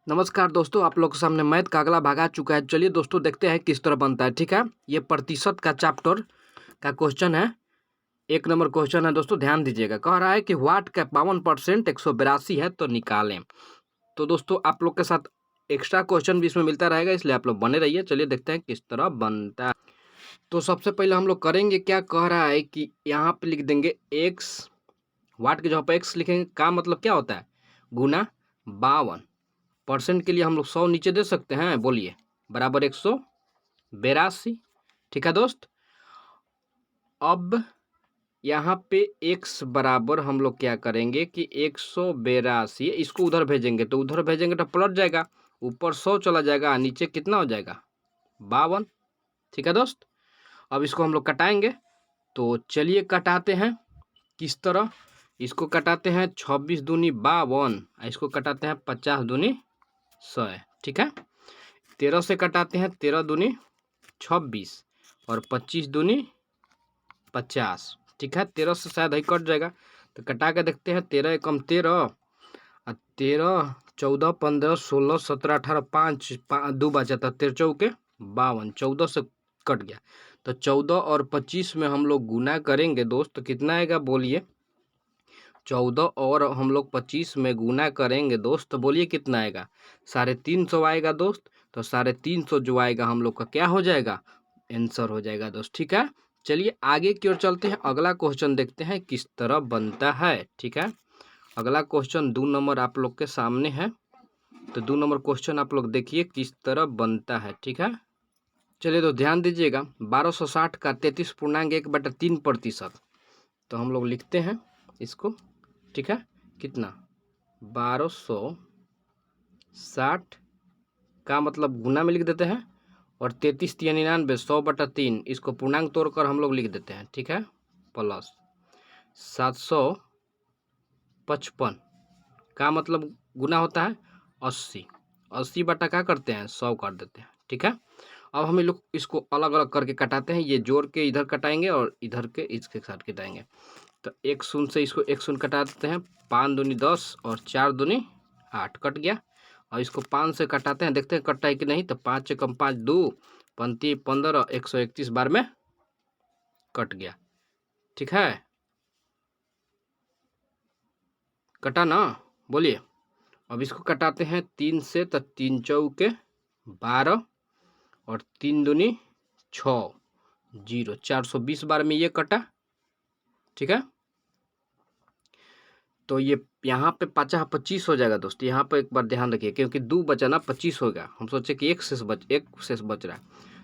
नमस्कार दोस्तों, आप लोग के सामने मैथ का अगला भाग आ चुका है। चलिए दोस्तों देखते हैं किस तरह बनता है। ठीक है, ये प्रतिशत का चैप्टर का क्वेश्चन है। 1 नंबर क्वेश्चन है दोस्तों, ध्यान दीजिएगा। कह रहा है कि वाट का 52% 182 है तो निकालें। तो दोस्तों आप लोग के साथ एक्स्ट्रा क्वेश्चन भी इसमें मिलता रहेगा, इसलिए आप लोग बने रहिए। चलिए देखते हैं किस तरह बनता है। तो सबसे पहले हम लोग करेंगे क्या, कह रहा है कि यहाँ पे लिख देंगे एक्स, वाट के जगह पर एक्स लिखेंगे। का मतलब क्या होता है, गुना 52। परसेंट के लिए हम लोग 100 नीचे दे सकते हैं, बोलिए, बराबर 182। ठीक है दोस्त। अब यहाँ पे x बराबर हम लोग क्या करेंगे कि 182, इसको उधर भेजेंगे तो उधर भेजेंगे तो पलट जाएगा, ऊपर 100 चला जाएगा, नीचे कितना हो जाएगा 52। ठीक है दोस्त। अब इसको हम लोग कटाएंगे, तो चलिए कटाते हैं। किस तरह इसको कटाते हैं, 26 दूनी 52, इसको कटाते हैं 50 दूनी 100। ठीक है, 13 से कटाते हैं, 13 दूनी 26 और 25 दूनी 50। ठीक है, 13 से शायद ही कट जाएगा, तो कटा के देखते हैं। 13 एकम 13 और 13 14 15 16 17 18 5 2 बचा था, 13 चौके 52, 14 से कट गया। तो 14 और 25 में हम लोग गुना करेंगे दोस्त, तो कितना आएगा बोलिए। 14 और हम लोग 25 में गुना करेंगे दोस्त, तो बोलिए कितना आएगा, 350 आएगा दोस्त। तो 350 जो आएगा हम लोग का क्या हो जाएगा, आंसर हो जाएगा दोस्त। ठीक है, चलिए आगे की ओर चलते हैं। अगला क्वेश्चन देखते हैं किस तरह बनता है। ठीक है, अगला क्वेश्चन 2 नंबर आप लोग के सामने है। तो 2 नंबर क्वेश्चन आप लोग देखिए किस तरह बनता है। ठीक है, चलिए तो ध्यान दीजिएगा। 1260 का 33.1/3%। तो हम लोग लिखते हैं इसको। ठीक है, कितना 1260 का मतलब गुना में लिख देते हैं, और 33 × 99 100/3, इसको पूर्णांक तोड़कर हम लोग लिख देते हैं। ठीक है, प्लस 755 का मतलब गुना होता है 80, 80 बटा क्या करते हैं 100 कर देते हैं। ठीक है, अब हम लोग इसको अलग अलग करके कटाते हैं। ये जोड़ के इधर कटाएंगे और इधर के इसके साथ कटाएंगे। तो 1 शून्य से इसको 1 शून्य कटा देते हैं। 5 दूनी 10 और 4 दूनी 8, कट गया। और इसको 5 से कटाते हैं, देखते हैं कटता है कि नहीं। तो 5 एकम 5 2 पंती 15, 131 बार में कट गया। ठीक है, कटा ना, बोलिए। अब इसको कटाते हैं 3 से, तो 3 चौके 12 और 3 दूनी 6 0, 420 बार में ये कटा। ठीक है, तो ये यहाँ पे 25 हो जाएगा दोस्त। यहाँ पे एक बार ध्यान रखिए, क्योंकि 2 बचा ना 25 होगा। हम सोचे कि एक शेष बच रहा है,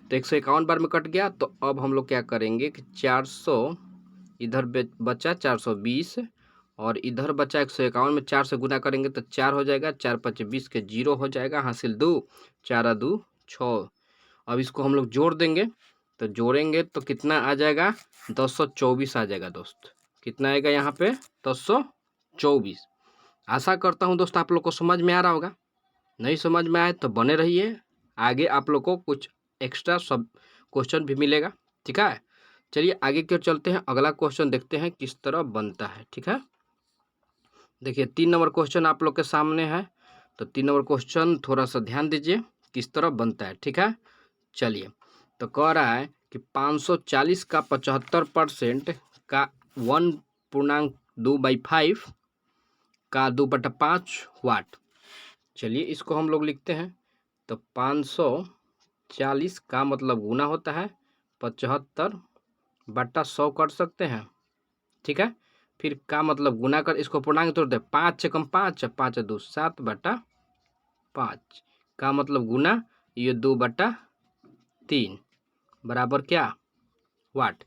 तो 151 बार में कट गया। तो अब हम लोग क्या करेंगे कि 400 इधर बचा 420 और इधर बचा 151 में 4 से गुना करेंगे तो 4 हो जाएगा। 4 5 20 के 0 हो जाएगा, हासिल 2, 4 2 6। अब इसको हम लोग जोड़ देंगे, तो जोड़ेंगे तो कितना आ जाएगा 1024 आ जाएगा दोस्त। कितना आएगा यहाँ पे 1024। आशा करता हूँ दोस्त आप लोग को समझ में आ रहा होगा। नहीं समझ में आए तो बने रहिए, आगे आप लोग को कुछ एक्स्ट्रा सब क्वेश्चन भी मिलेगा। ठीक है, चलिए आगे की ओर चलते हैं। अगला क्वेश्चन देखते हैं किस तरह बनता है। ठीक है, देखिए 3 नंबर क्वेश्चन आप लोग के सामने है। तो 3 नंबर क्वेश्चन थोड़ा सा ध्यान दीजिए किस तरह बनता है। ठीक है, चलिए। तो कह रहा है कि 540 का 75% का 1.2/5 का 2/5 वाट। चलिए इसको हम लोग लिखते हैं। तो 540 का मतलब गुना होता है 75/100 कर सकते हैं। ठीक है, फिर का मतलब गुना कर, इसको पूर्णांक तोड़ दे। 5 एकम 5, 5 2 7/5 का मतलब गुना, ये 2/3 बराबर क्या वाट।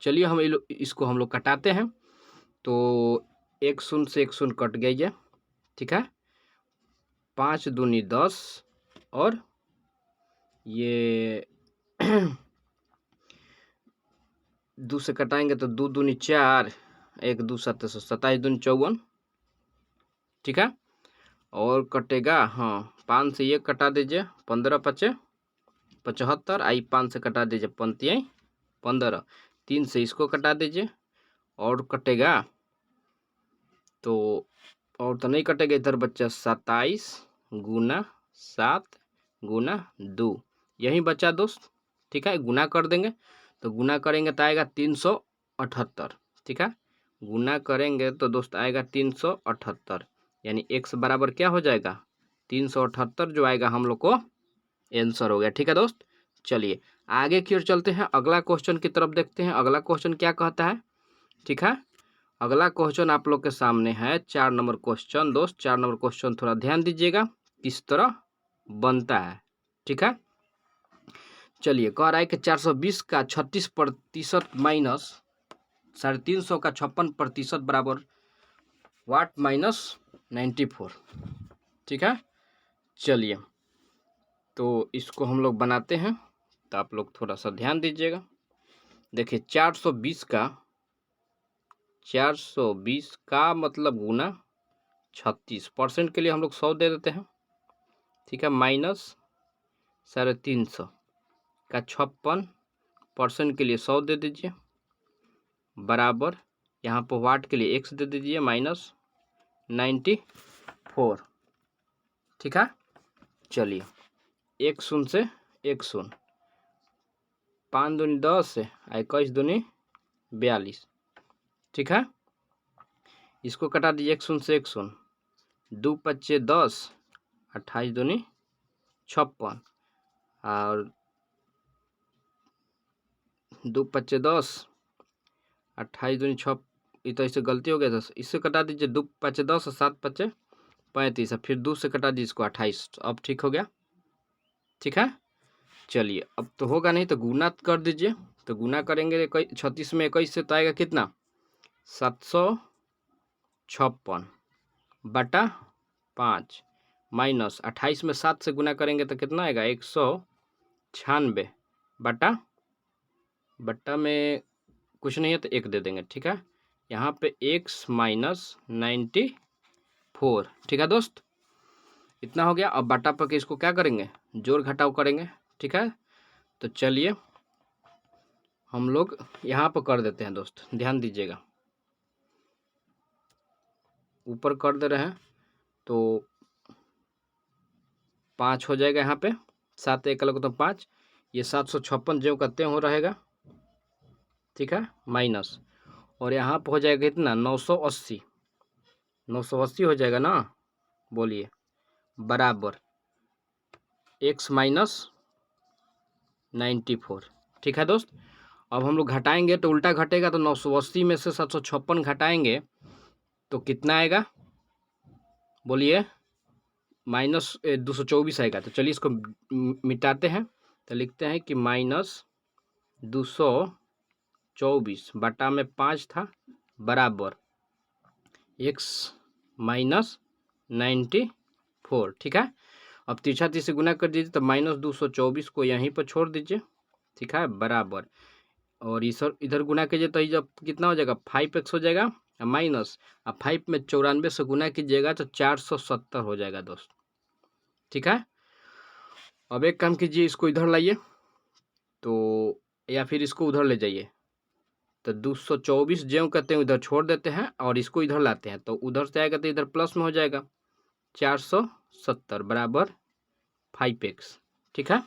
चलिए हम इसको हम लोग कटाते हैं। तो 1 शून्य से 1 शून्य कट गया ये। ठीक है, 5 दूनी 10 और ये 2 से कटाएंगे तो 2 दूनी 4, 1 2 7 27 दूनी 54। ठीक है, और कटेगा, हाँ 5 से ये कटा दीजिए, 15 5 75, आई 5 से कटा दीजिए, 5 15, 3 से इसको कटा दीजिए और कटेगा। तो और तो नहीं कटेगा, इधर बच्चा 27 गुना 7 गुना 2, यही बचा दोस्त। ठीक है, गुना कर देंगे तो गुना करेंगे तो आएगा 378। ठीक है, गुना करेंगे तो दोस्त आएगा 378, यानी x बराबर क्या हो जाएगा 378 जो आएगा हम लोग को आंसर हो गया। ठीक है दोस्त, चलिए आगे की ओर चलते हैं, अगला क्वेश्चन की तरफ देखते हैं। अगला क्वेश्चन क्या कहता है। ठीक है, अगला क्वेश्चन आप लोग के सामने है 4 नंबर क्वेश्चन। दोस्त 4 नंबर क्वेश्चन थोड़ा ध्यान दीजिएगा किस तरह बनता है। ठीक है, चलिए कह रहा है कि 420 का 36% माइनस 350 का 56% बराबर वाट माइनस 94। ठीक है, चलिए तो इसको हम लोग बनाते हैं, तो आप लोग थोड़ा सा ध्यान दीजिएगा। देखिए 420 का मतलब गुना 36% के लिए हम लोग 100 दे देते हैं। ठीक है, माइनस 350 का 56% के लिए 100 दे दीजिए, बराबर यहाँ पर वाट के लिए x दे दीजिए माइनस 94। ठीक है, चलिए 1 शून्य से 1 शून्य, 5 दूनी 10 21 दूनी 42। ठीक है, इसको कटा दीजिए 1 शून्य से 1 शून्य, 2 पच्चे 10, 28 दूनी 56, और 2 पच्चे 10, 28 दूनी 6, ये तो इससे गलती हो गया था, इससे कटा दीजिए 2 पच्चे 10 और 7 पच्चे 35, और फिर 2 से कटा दीजिए इसको 28, अब ठीक हो गया। ठीक है, चलिए अब तो होगा नहीं तो गुना कर दीजिए, तो गुना करेंगे 36 में 21 से तो आएगा कितना 756 बटा 5 माइनस 28 में 7 से गुना करेंगे तो कितना आएगा 196 बटा में कुछ नहीं है तो 1 दे देंगे। ठीक है, यहाँ पे x माइनस 94। ठीक है दोस्त, इतना हो गया। अब बटा पर के इसको क्या करेंगे जोड़ घटाव करेंगे। ठीक है, तो चलिए हम लोग यहाँ पर कर देते हैं दोस्त, ध्यान दीजिएगा, ऊपर कर दे रहे हैं तो 5 हो जाएगा, यहाँ पे 7 एक अलग तो 5, ये 756 जो करते हो रहेगा। ठीक है, माइनस, और यहाँ पर हो जाएगा कितना 980 हो जाएगा ना, बोलिए, बराबर x माइनस 94। ठीक है दोस्त, अब हम लोग घटाएंगे तो उल्टा घटेगा, तो 980 में से 756 घटाएंगे तो कितना आएगा, बोलिए, माइनस 224 आएगा। तो चलिए इसको मिटाते हैं, तो लिखते हैं कि माइनस 224 बटा में 5 था, बराबर x माइनस 94। ठीक है, अब तिरछा तीर से गुना कर दीजिए, तो माइनस 224 को यहीं पर छोड़ दीजिए। ठीक है, बराबर, और इधर गुना कीजिए तो जब कितना हो जाएगा 5x हो जाएगा, माइनस, अब 5 में 94 से गुना कीजिएगा तो 470 हो जाएगा दोस्त। ठीक है, अब एक काम कीजिए, इसको इधर लाइए, तो या फिर इसको उधर ले जाइए, तो 224 जो कहते हैं उधर छोड़ देते हैं और इसको इधर लाते हैं, तो उधर से आएगा तो इधर प्लस में हो जाएगा 470 बराबर 5x। ठीक है,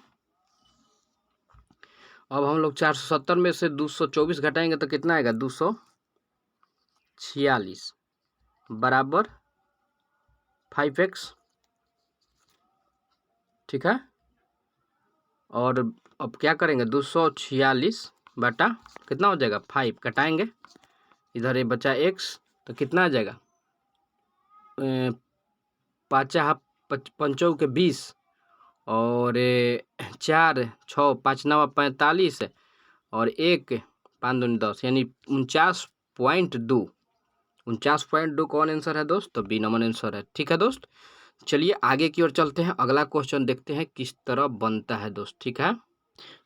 अब हम लोग 470 में से 224 घटाएंगे तो कितना आएगा 246 बराबर 5x। ठीक है, और अब क्या करेंगे 246 बटा कितना हो जाएगा 5, कटाएंगे, इधर ये बचा x, तो कितना आ जाएगा 5 पंचों के 20, और 4 6 5 9 45, और 1 5 दूनी 10, यानी 49.2। 49.2 कौन आंसर है दोस्त, तो बी नंबर आंसर है। ठीक है दोस्त, चलिए आगे की ओर चलते हैं, अगला क्वेश्चन देखते हैं किस तरह बनता है दोस्त। ठीक है,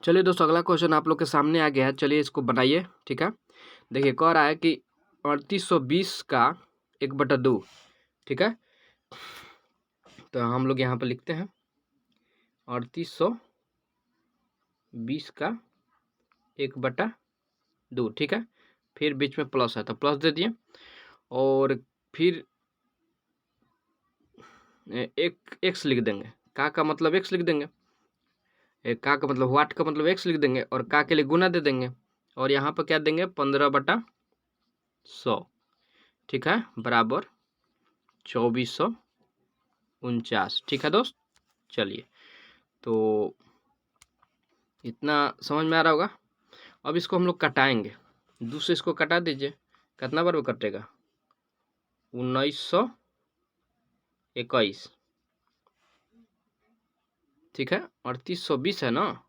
चलिए दोस्त अगला क्वेश्चन आप लोग के सामने आ गया है, चलिए इसको बनाइए। ठीक है, देखिए कह रहा है कि 3820 का 1/2। ठीक है, तो हम लोग यहाँ पर लिखते हैं 3820 का 1/2। ठीक है, फिर बीच में प्लस है तो प्लस दे दिए, और फिर एक एक्स लिख देंगे, का मतलब एक्स लिख देंगे, का मतलब वाट का मतलब एक्स लिख देंगे और का के लिए गुना दे देंगे और यहाँ पर क्या देंगे 15/100, ठीक है, बराबर 2449, ठीक है दोस्त। चलिए, तो इतना समझ में आ रहा होगा। अब इसको हम लोग कटाएंगे, दूसरे इसको कटा दीजिए, कितना बार में कटेगा 1921, ठीक है, 3820 है ना,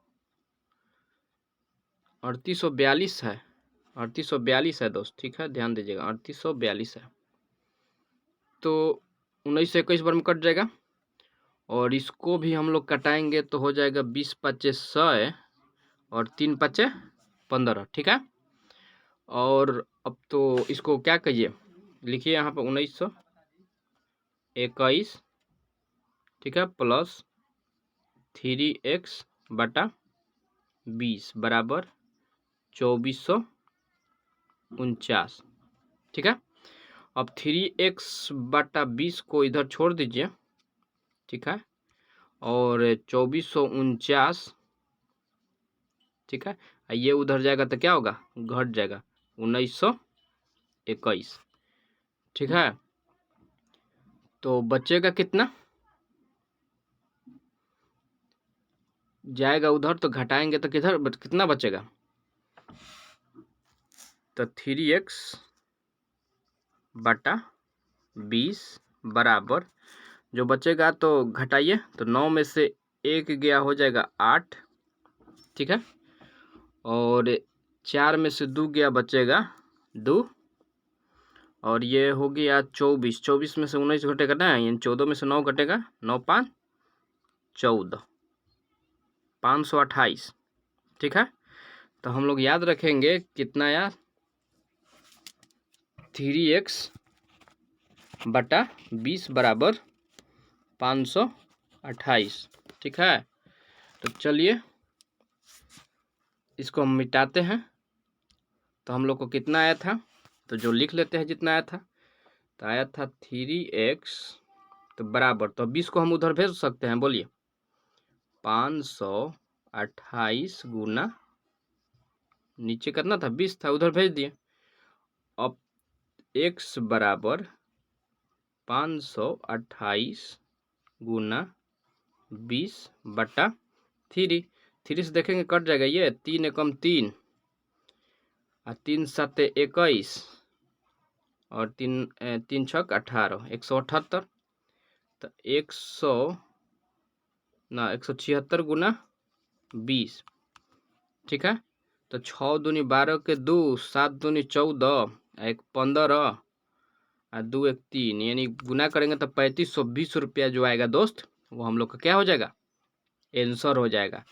3842 है, 3842 है दोस्त, ठीक है, ध्यान दीजिएगा 3842 है। तो 1921 बार में कट जाएगा और इसको भी हम लोग कटाएंगे तो हो जाएगा 20×5 = 100 और 3×5 = 15, ठीक है। और अब तो इसको क्या कहिए, लिखिए यहाँ पर 1921, ठीक है, प्लस 3x/20 बराबर 2449, ठीक है। अब 3x/20 को इधर छोड़ दीजिए, ठीक है, और 2449, ठीक है, ये उधर जाएगा तो क्या होगा, घट जाएगा 1921, ठीक है। तो बचेगा कितना, जाएगा उधर तो घटाएंगे तो कितना बचेगा, तो 3x/20 बराबर जो बचेगा तो घटाइए, तो 9 में से 1 गया हो जाएगा 8, ठीक है, और 4 में से 2 गया बचेगा 2, और ये हो गया 24, 24 में से 19 घटेगा ना, यानी 14 में से 9 घटेगा, 9×5 = 14, 528, ठीक है। तो हम लोग याद रखेंगे कितना यार, 3x/20 बराबर 528, ठीक है। तो चलिए इसको हम मिटाते हैं, तो हम लोग को कितना आया था, तो जो लिख लेते हैं जितना आया था, तो आया था 3x, तो बराबर, तो 20 को हम उधर भेज सकते हैं, बोलिए 528 गुना नीचे कितना था 20 था, उधर भेज दिए। अब x बराबर 528 गुना 20/3, 3 से देखेंगे कट जाएगा, ये 3 एकम 3 और 3 7 21 और 3 6 18, 178, तो 176 गुना 20, ठीक है। तो 6 दूनी 12 के 2, 7 दूनी 14, 1 15 और 2 1 3, यानी गुना करेंगे तो 3520 रुपया जो आएगा दोस्त, वो हम लोग का क्या हो जाएगा, आंसर हो जाएगा।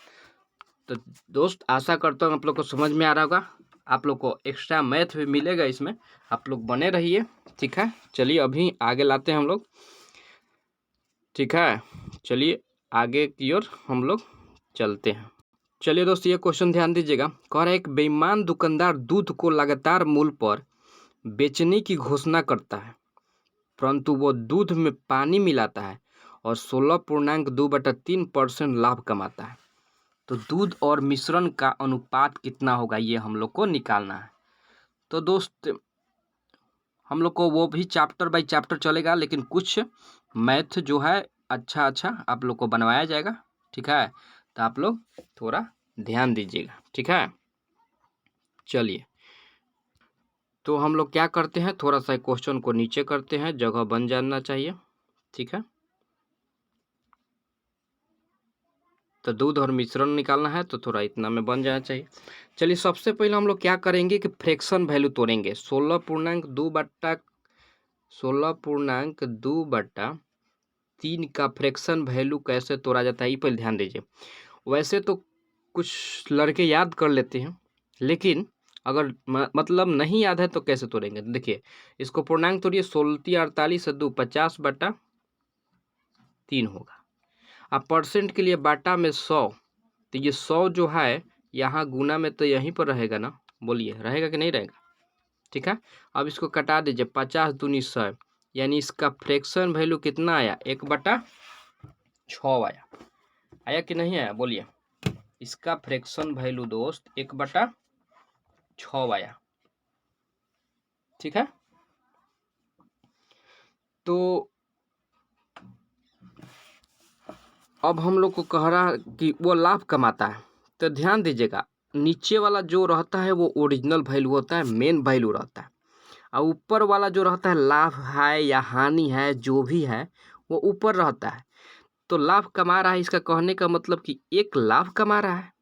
तो दोस्त आशा करता हूँ आप लोग को समझ में आ रहा होगा, आप लोग को एक्स्ट्रा मैथ भी मिलेगा इसमें, आप लोग बने रहिए, ठीक है। चलिए अभी आगे लाते हैं हम लोग, ठीक है, चलिए आगे की ओर हम लोग चलते हैं। चलिए दोस्त ये क्वेश्चन ध्यान दीजिएगा, कह रहा है एक बेईमान दुकानदार दूध को लगातार मूल्य पर बेचने की घोषणा करता है, परंतु वो दूध में पानी मिलाता है और 16.2/3% लाभ कमाता है। तो दूध और मिश्रण का अनुपात कितना होगा, ये हम लोग को निकालना है। तो दोस्त हम लोग को वो भी चैप्टर बाय चैप्टर चलेगा, लेकिन कुछ मैथ जो है अच्छा आप लोग को बनवाया जाएगा, ठीक है। तो आप लोग थोड़ा ध्यान दीजिएगा, ठीक है। चलिए तो हम लोग क्या करते हैं, थोड़ा सा क्वेश्चन को नीचे करते हैं, जगह बन जाना चाहिए, ठीक है। तो दूध और मिश्रण निकालना है तो थोड़ा इतना में बन जाना चाहिए। चलिए सबसे पहले हम लोग क्या करेंगे कि फ्रैक्शन वैल्यू तोड़ेंगे, 16.2/3 का फ्रैक्शन वैल्यू कैसे तोड़ा जाता है, ये पहले ध्यान दीजिए। वैसे तो कुछ लड़के याद कर लेते हैं, लेकिन अगर मतलब नहीं याद है तो कैसे तोड़ेंगे, देखिए इसको पूर्णांक तोड़िए, 16 × 2 50/3 होगा। अब परसेंट के लिए बाटा में 100, तो ये 100 जो है यहाँ गुना में तो यहीं पर रहेगा ना, बोलिए रहेगा कि नहीं रहेगा, ठीक है। अब इसको कटा दीजिए, 50 दूनी 100, यानी इसका फ्रैक्शन वैल्यू कितना आया, 1/6 आया। आया कि नहीं आया बोलिए। इसका फ्रैक्शन वैल्यू दोस्त 1/6 आया। ठीक है, तो अब हम लोग को कह रहा है कि वो लाभ कमाता है, तो ध्यान दीजिएगा नीचे वाला जो रहता है वो ओरिजिनल वैल्यू होता है, मेन वैल्यू रहता है, और ऊपर वाला जो रहता है लाभ है या हानि है जो भी है वो ऊपर रहता है। तो लाभ कमा रहा है, इसका कहने का मतलब कि एक लाभ कमा रहा है।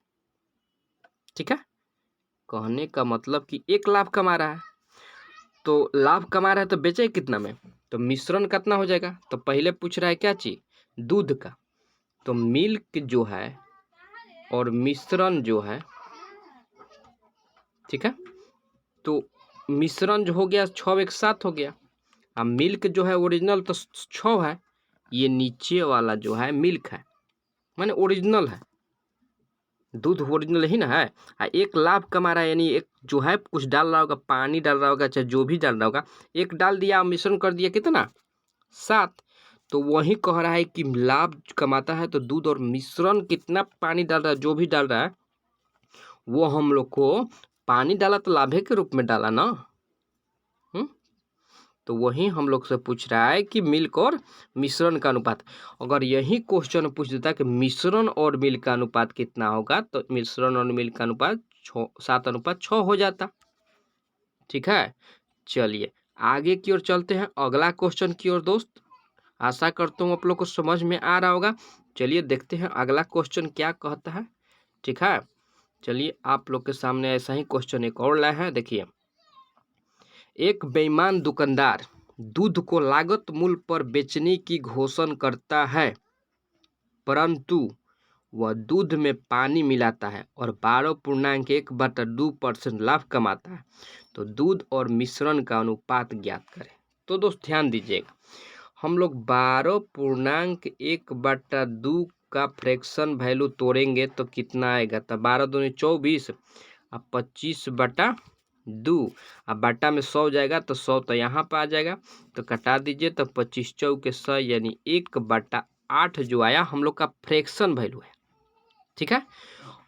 ठीक है, कहने का मतलब कि एक लाभ कमा रहा है। तो लाभ कमा रहा है तो बेचे कितना में, तो मिश्रण कितना हो जाएगा। तो पहले पूछ रहा है क्या चीज, दूध का। तो मिल्क जो है और मिश्रण जो है, ठीक है, तो मिश्रण जो हो गया 6 एक साथ हो गया। अब मिल्क जो है ओरिजिनल तो 6 है, ये नीचे वाला जो है मिल्क है, माने ओरिजिनल है, दूध ओरिजिनल ही ना है। एक लाभ कमा रहा है, यानी एक जो है कुछ डाल रहा होगा, पानी डाल रहा होगा, चाहे जो भी डाल रहा होगा, एक डाल दिया, मिश्रण कर दिया, कितना 7। तो वही कह रहा है कि लाभ कमाता है तो दूध और मिश्रण कितना पानी डाल रहा है, जो भी डाल रहा है वो हम लोग को पानी डाला तो लाभे के रूप में डाला ना। तो वही हम लोग से पूछ रहा है कि मिल्क और मिश्रण का अनुपात। अगर यही क्वेश्चन पूछ देता कि मिश्रण और मिल्क का अनुपात कितना होगा, तो मिश्रण और मिल्क का अनुपात 7:6 हो जाता। ठीक है, चलिए आगे की ओर चलते हैं, अगला क्वेश्चन की ओर दोस्त। आशा करता हूँ आप लोग को समझ में आ रहा होगा। चलिए देखते हैं अगला क्वेश्चन क्या कहता है। ठीक है, चलिए आप लोग के सामने ऐसा ही क्वेश्चन एक और लाए हैं, देखिए। एक बेईमान दुकानदार दूध को लागत मूल्य पर बेचने की घोषणा करता है, परंतु वह दूध में पानी मिलाता है और 12.1/2% लाभ कमाता है। तो दूध और मिश्रण का अनुपात ज्ञात करें। तो दोस्त ध्यान दीजिएगा, हम लोग 12.1/2 का फ्रैक्शन वैल्यू तोड़ेंगे तो कितना आएगा, तो 12 दूनी 24 और 25/2, अब बाटा में 100 जाएगा तो 100 तो यहाँ पर आ जाएगा, तो कटा दीजिए, तो 25 चौके 100 यानी 1/8 जो आया हम लोग का फ्रैक्शन वैल्यू है। ठीक है,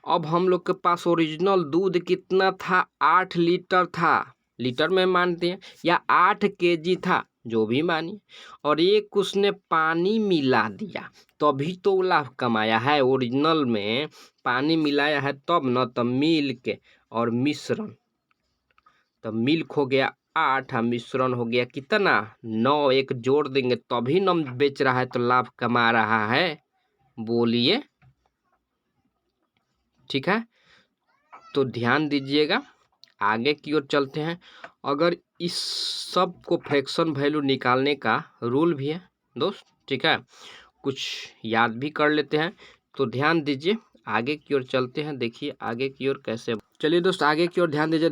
अब हम लोग के पास ओरिजिनल दूध कितना था, 8 लीटर था, लीटर में मानते हैं, या 8 केजी था, जो भी मानिए, और एक उसने पानी मिला दिया, तभी तो लाभ कमाया है। ओरिजिनल में पानी मिलाया है तब न, तब मिल्क और मिश्रण, तो मिल्क हो गया 8 और मिश्रण हो गया कितना 9, एक जोड़ देंगे तभी न बेच रहा है, तो लाभ कमा रहा है। बोलिए, ठीक है, तो ध्यान दीजिएगा आगे की ओर चलते हैं। अगर इस सब को फ्रैक्शन वैल्यू निकालने का रूल भी है दोस्त, ठीक है, कुछ याद भी कर लेते हैं। तो ध्यान दीजिए आगे की ओर चलते हैं, देखिए आगे की ओर कैसे। चलिए दोस्त आगे की ओर ध्यान दीजिए,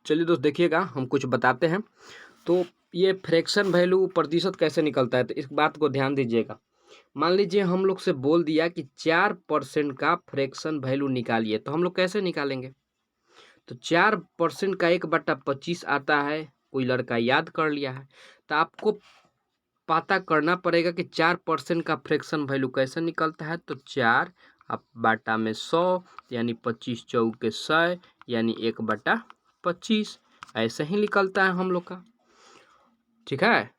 चलिए दोस्त देखिएगा हम कुछ बताते हैं। तो ये फ्रैक्शन वैल्यू प्रतिशत कैसे निकलता है, तो इस बात को ध्यान दीजिएगा। मान लीजिए हम लोग से बोल दिया कि 4% का फ्रैक्शन वैल्यू निकालिए, तो हम लोग कैसे निकालेंगे, तो 4% का 1/25 आता है, कोई लड़का याद कर लिया है, तो आपको पता करना पड़ेगा कि 4% का फ्रैक्शन वैल्यू कैसे निकलता है। तो 4 अब बाटा में 100 यानी 25 चौके 100 यानी 1/25, ऐसे ही निकलता है हम लोग का। ठीक है,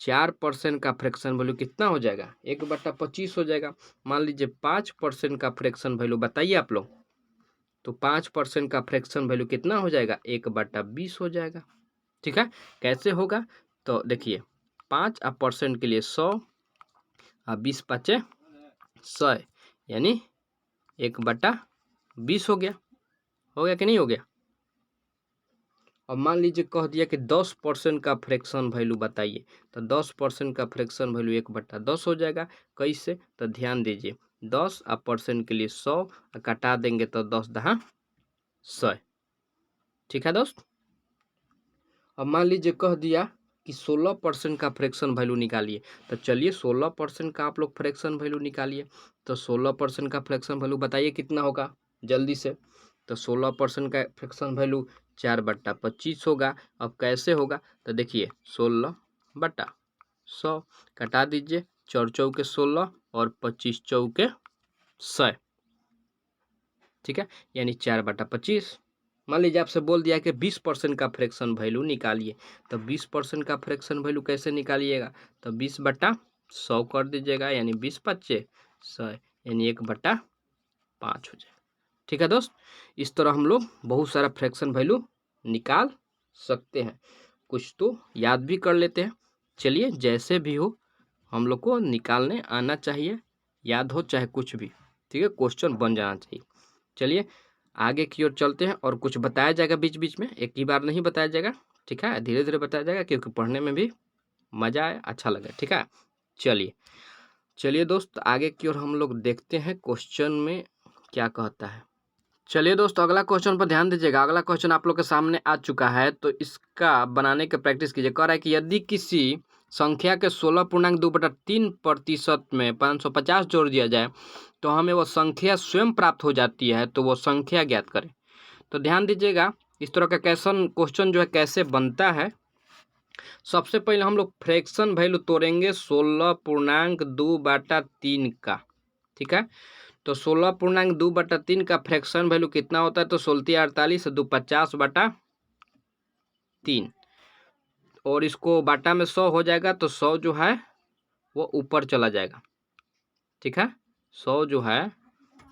4% का फ्रैक्शन वैल्यू कितना हो जाएगा, 1/25 हो जाएगा। मान लीजिए 5% का फ्रैक्शन वैल्यू बताइए आप लोग, तो 5% का फ्रैक्शन वैल्यू कितना हो जाएगा, 1/20 हो जाएगा। ठीक है, कैसे होगा, तो देखिए 5% के लिए 100 और 20 5 100 यानी 1/20 हो गया। हो गया कि नहीं हो गया। अब मान लीजिए कह दिया कि 10% का फ्रैक्शन वैल्यू बताइए, तो 10% का फ्रैक्शन वैल्यू 1/10 हो जाएगा। कैसे, तो ध्यान दीजिए 10 और परसेंट के लिए 100 कटा देंगे तो 10×10 100। ठीक है दोस्त, अब मान लीजिए कह दिया कि 16% का फ्रैक्शन वैल्यू निकालिए, तो चलिए 16% का आप लोग फ्रैक्शन वैल्यू निकालिए। तो 16% का फ्रैक्शन वैल्यू बताइए कितना होगा जल्दी से, तो 16% का फ्रैक्शन वैल्यू 4/25 होगा। अब कैसे होगा, तो देखिए 16 बटा 100 कटा दीजिए। 4 चौके 16 और 25 चौके 100, ठीक है, यानी 4/25। मान लीजिए आपसे बोल दिया कि 20% का फ्रैक्शन वैल्यू निकालिए, तो 20% का फ्रैक्शन वैल्यू कैसे निकालिएगा, तो 20/100 कर दीजिएगा, यानी 20×5 100, यानी 1/5 हो जाएगा। ठीक है दोस्त, इस तरह हम लोग बहुत सारा फ्रैक्शन वैल्यू निकाल सकते हैं। कुछ तो याद भी कर लेते हैं। चलिए, जैसे भी हो हम लोग को निकालने आना चाहिए, याद हो चाहे कुछ भी, ठीक है, क्वेश्चन बन जाना चाहिए। चलिए आगे की ओर चलते हैं, और कुछ बताया जाएगा बीच बीच में, एक ही बार नहीं बताया जाएगा, ठीक है, धीरे धीरे बताया जाएगा, क्योंकि पढ़ने में भी मज़ा आए, अच्छा लगे, ठीक है। चलिए दोस्त, आगे की ओर हम लोग देखते हैं क्वेश्चन में क्या कहता है। चलिए दोस्तों, अगला क्वेश्चन पर ध्यान दीजिएगा। अगला क्वेश्चन आप लोग के सामने आ चुका है, तो इसका बनाने की प्रैक्टिस कीजिए। कह रहा है कि यदि किसी संख्या के 16.2/3% में 550 जोड़ दिया जाए तो हमें वो संख्या स्वयं प्राप्त हो जाती है, तो वो संख्या ज्ञात करें। तो ध्यान दीजिएगा, इस तरह का क्वेश्चन जो है कैसे बनता है। सबसे पहले हम लोग फ्रैक्शन वैल्यू तोड़ेंगे 16.2/3 का, ठीक है। तो 16.2/3 का फ्रैक्शन वैल्यू कितना होता है, तो 16 48 2 50/3, और इसको बाटा में 100 हो जाएगा, तो 100 जो है वो ऊपर चला जाएगा, ठीक है। 100 जो है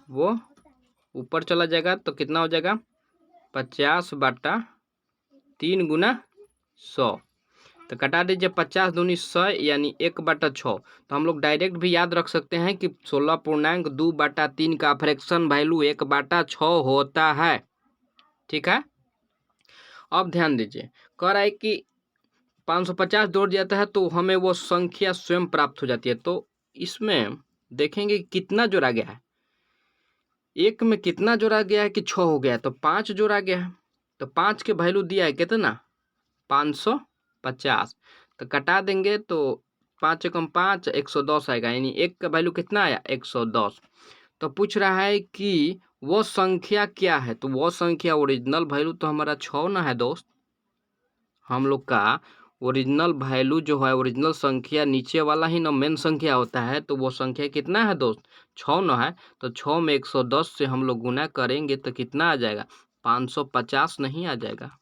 वो ऊपर चला जाएगा, तो कितना हो जाएगा, 50/3 गुना 100। तो कटा दीजिए, 50 दूनी 100, यानी 1/6। तो हम लोग डायरेक्ट भी याद रख सकते हैं कि 16.2/3 का फ्रैक्शन वैल्यू 1/6 होता है, ठीक है। अब ध्यान दीजिए, कह रहा है कि 550 जोड़ जाता है तो हमें वो संख्या स्वयं प्राप्त हो जाती है। तो इसमें देखेंगे कितना जोड़ा गया है, एक में कितना जोड़ा गया है कि 6 हो गया है, तो 5 जोड़ा गया है। तो 5 के वैल्यू दिया है कितना, 550। तो कटा देंगे, तो 5 एकम 5 110 आएगा, यानी एक का वैल्यू कितना आया, 110। तो पूछ रहा है कि वो संख्या क्या है, तो वो संख्या ओरिजिनल वैल्यू तो हमारा 6 ना है दोस्त। हम लोग का ओरिजिनल वैल्यू जो है, ओरिजिनल संख्या नीचे वाला ही ना मेन संख्या होता है, तो वो संख्या कितना है दोस्त, 6 ना है। तो 6 में 110 से हम लोग गुना करेंगे तो कितना आ जाएगा, 550 नहीं आ जाएगा,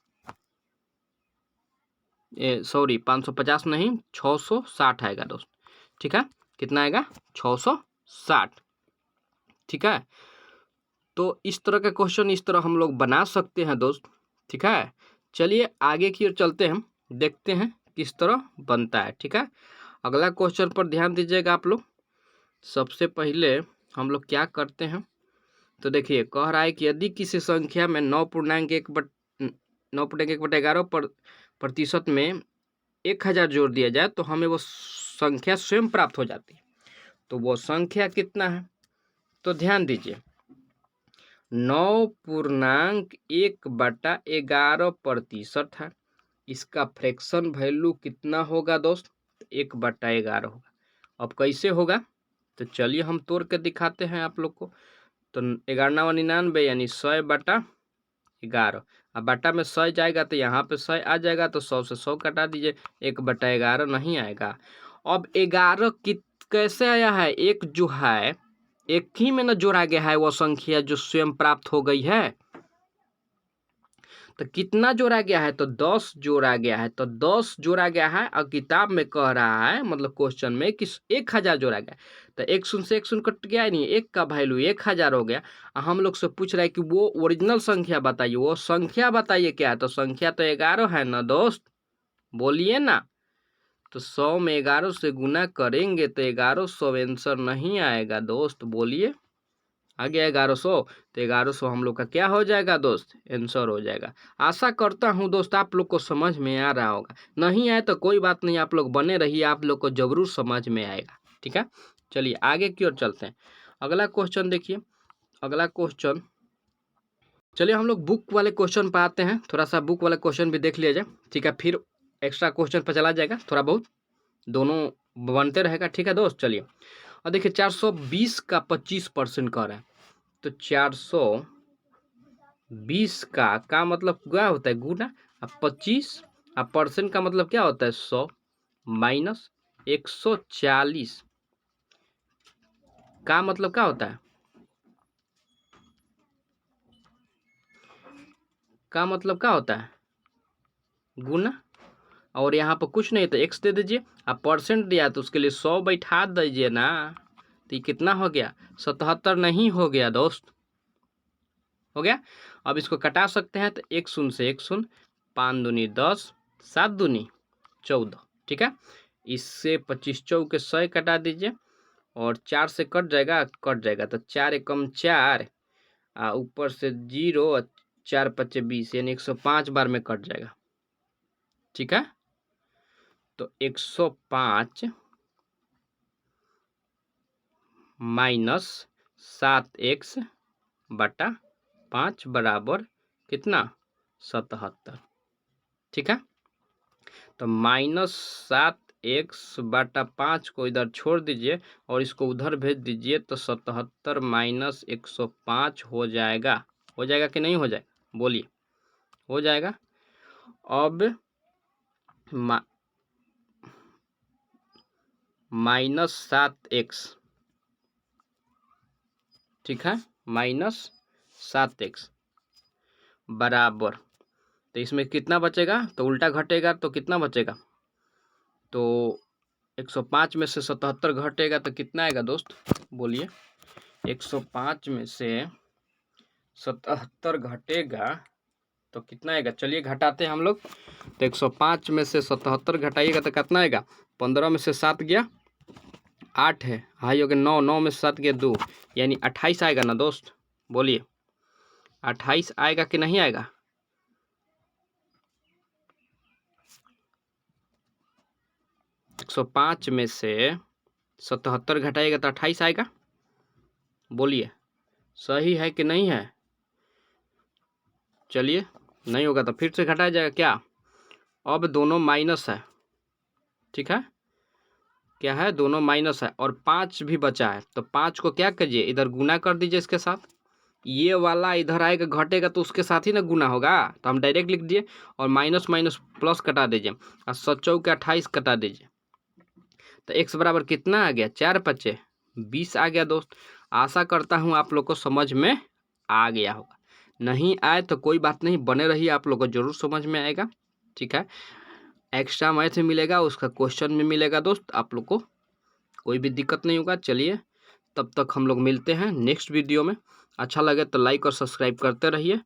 सॉरी 550 नहीं, 660 आएगा दोस्त, ठीक है। कितना आएगा, 660, ठीक है। तो इस तरह का क्वेश्चन इस तरह हम लोग बना सकते हैं दोस्त, ठीक है। चलिए आगे की ओर चलते हैं, देखते हैं किस तरह बनता है, ठीक है। अगला क्वेश्चन पर ध्यान दीजिएगा आप लोग। सबसे पहले हम लोग क्या करते हैं, तो देखिए कह रहा है कि यदि किसी संख्या में 9.1/11% में 1000 जोड़ दिया जाए तो हमें वो संख्या स्वयं प्राप्त हो जाती है। तो वो संख्या कितना है, तो ध्यान दीजिए, 9.1/11% है। इसका फ्रैक्शन वैल्यू कितना होगा दोस्त, 1/11 होगा। अब कैसे होगा, तो चलिए हम तोड़ के दिखाते हैं आप लोग को। तो 11×99 यानी 100/11, अब बाटा में 100 जाएगा तो यहाँ पे 100 आ जाएगा, तो 100 से 100 कटा दीजिए, 1/11 नहीं आएगा। अब 11 कैसे आया है, एक जो है एक ही में न जोड़ा गया है वो संख्या जो स्वयं प्राप्त हो गई है। तो कितना जोड़ा गया है, तो 10 जोड़ा गया है। तो 10 जोड़ा गया है, और किताब में कह रहा है, मतलब क्वेश्चन में, कि 1000 जोड़ा गया। तो एक शून्य से एक शून्य कट गया, नहीं, एक का वैल्यू 1000 हो गया। हम लोग से पूछ रहा है कि वो ओरिजिनल संख्या बताइए, वो संख्या बताइए क्या है। तो संख्या तो 11 है ना दोस्त, बोलिए ना। तो 100 में 11 से गुना करेंगे तो 1100 आंसर नहीं आएगा दोस्त, बोलिए। आ गया 1100, तो 1100 हम लोग का क्या हो जाएगा दोस्त, आंसर हो जाएगा। आशा करता हूँ दोस्त आप लोग को समझ में आ रहा होगा, नहीं आए तो कोई बात नहीं, आप लोग बने रहिए, आप लोग को जरूर समझ में आएगा, ठीक है। चलिए आगे की ओर चलते हैं। अगला क्वेश्चन देखिए, अगला क्वेश्चन, चलिए हम लोग बुक वाले क्वेश्चन पर आते हैं। थोड़ा सा बुक वाला क्वेश्चन भी देख लिया जाए, ठीक है, फिर एक्स्ट्रा क्वेश्चन पर चला जाएगा, थोड़ा बहुत दोनों बनते रहेगा, ठीक है दोस्त। चलिए, और देखिए 420 का 25% कर रहा है। तो 420 का मतलब क्या होता है, गुना, अब 25, अब परसेंट का मतलब क्या होता है, 100 माइनस 140 का मतलब क्या होता है? का मतलब क्या होता है? गुना। और यहाँ पर कुछ नहीं तो x दे दीजिए। अब परसेंट दिया तो उसके लिए 100 बैठा दीजिए ना। तो ये कितना हो गया? 77 नहीं हो गया दोस्त, हो गया। अब इसको कटा सकते हैं तो 1 शून्य से 1 शून्य, 5 दूनी 10, 7 दूनी 14, ठीक है। इससे 25 चौके 100 कटा दीजिए और 4 से कट जाएगा तो 4 एकम 4 ऊपर से 0, 4 पच्चे 20 यानी 105 बार में कट जाएगा, ठीक है। तो 105 माइनस 7x बटा 5 बराबर कितना? 77, ठीक है। तो -7x बटा 5 को इधर छोड़ दीजिए और इसको उधर भेज दीजिए तो 77 माइनस 105 हो जाएगा। हो जाएगा कि नहीं हो जाएगा? बोलिए, हो जाएगा। अब -7x, ठीक है, -7x बराबर, तो इसमें कितना बचेगा? तो उल्टा घटेगा तो कितना बचेगा? तो 105 में से 77 घटेगा तो कितना आएगा दोस्त? बोलिए, 105 में से 77 घटेगा तो कितना आएगा? चलिए घटाते हैं हम लोग। तो 105 में से 77 घटाइएगा तो कितना आएगा? 15 में से 7 गया 8 है, हाई हो गया 9, 9 में से 7 गया 2, यानी 28 आएगा ना दोस्त? बोलिए, 28 आएगा कि नहीं आएगा? एक 105 में से 77 घटाइएगा तो 28 आएगा। बोलिए, सही है कि नहीं है? चलिए, नहीं होगा तो फिर से घटाया जाएगा क्या? अब दोनों माइनस है, ठीक है। क्या है? दोनों माइनस है और 5 भी बचा है, तो 5 को क्या कीजिए? इधर गुना कर दीजिए इसके साथ। ये वाला इधर आएगा घटेगा तो उसके साथ ही ना गुना होगा, तो हम डायरेक्ट लिख दिए और माइनस माइनस प्लस कटा दीजिए और 7 चौके 28 कटा दीजिए। तो x बराबर कितना आ गया? 4 पच्चे 20 आ गया दोस्त। आशा करता हूँ आप लोग को समझ में आ गया होगा। नहीं आए तो कोई बात नहीं, बने रहिए, आप लोग को जरूर समझ में आएगा, ठीक है। एक्स्ट्रा मैथ में मिलेगा, उसका क्वेश्चन में मिलेगा दोस्त, आप लोग को कोई भी दिक्कत नहीं होगा। चलिए, तब तक हम लोग मिलते हैं नेक्स्ट वीडियो में। अच्छा लगे तो लाइक और सब्सक्राइब करते रहिए।